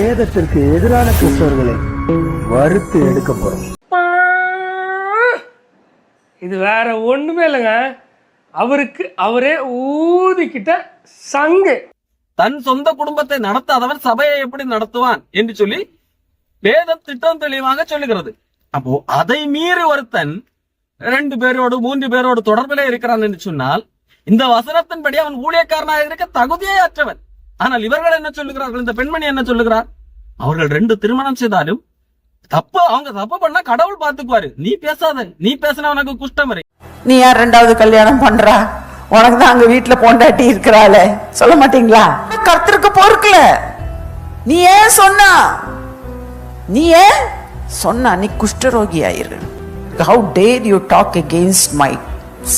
வேதத்திற்கு எதிரான கிறிஸ்தவர்களை வறுத்து எடுக்க போறோம். இது வேற ஒண்ணுமே இல்லைங்க, அவருக்கு அவரே ஊதிக்கிட்ட சங்கு. தன் சொந்த குடும்பத்தை நடத்தாதவன் சபையை எப்படி நடத்துவான் என்று சொல்லி வேதம் திட்டம் தெளிவாக சொல்லுகிறது. அப்போ அதை மீறி ஒருத்தன் 2 பேரோடு 3 பேரோடு தொடர்பிலே இருக்கிறான் என்று சொன்னால் இந்த வசனத்தின்படி அவன் ஊழியக்காரனாக இருக்க தகுதியே அற்றவன். ஆனால் இவர்கள் என்ன சொல்லுகிறார்கள்? இந்த பெண்மணி என்ன சொல்லுகிறார்? அவர்கள் 2 திருமணம் செய்தாலும் தப்பு, அவங்க தப்பு பண்ணா கடவுள் பாத்துக்குவாரு. நீ பேசாத, நீ பேசினா உனக்கு குஷ்டம் வரை. நீ யார் 2வது கல்யாணம் பண்றா? உனக்கு தான் அங்க வீட்டுல பொண்டாட்டி இருக்கிறாளே, சொல்ல மாட்டீங்களா? கர்த்தருக்கு பொறுக்கல. நீ ஏன் சொன்னா? நீ குஷ்டரோகி ஆயிரு. How dare you talk against my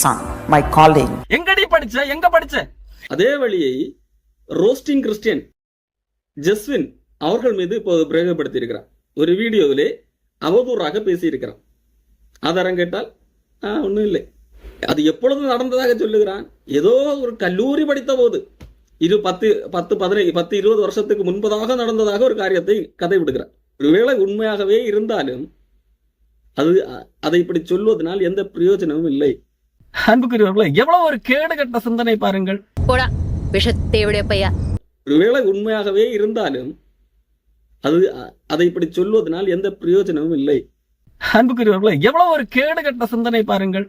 son, my calling? எங்கடி படிச்ச, எங்க படிச்ச? அதே வழியை ரோஸ்டிங் கிறிஸ்டியன் ஜஸ்வின் அவர்கள் மீது இப்போது பிரயோகப்படுத்தி இருக்கிறார். ஒரு வீடியோவிலே அவதூறாக பேசியிருக்கிறான். ஆதாரம் கேட்டால் ஒன்றும் இல்லை. அது எப்பொழுது நடந்ததாக சொல்லுகிறான். ஏதோ ஒரு கல்லூரி படித்த போது 10-20 வருஷத்துக்கு முன்பதாக நடந்ததாக ஒரு காரியத்தை கதை விடுகிறார். ஒருவேளை உண்மையாகவே இருந்தாலும் அதை இப்படி சொல்வதனால் எந்த பிரயோஜனமும் இல்லை. அன்புக்குரியவர்களே, எவ்வளவு ஒரு கேடு கட்ட சிந்தனை பாருங்கள். ஒருவேளை உண்மையாகவே இருந்தாலும் அதை இப்படி சொல்வதனால் எந்த பிரயோஜனமும் இல்லை. அன்புக்குரியவர்களே, எவ்வளவு ஒரு கேடு கட்ட சிந்தனை பாருங்கள்.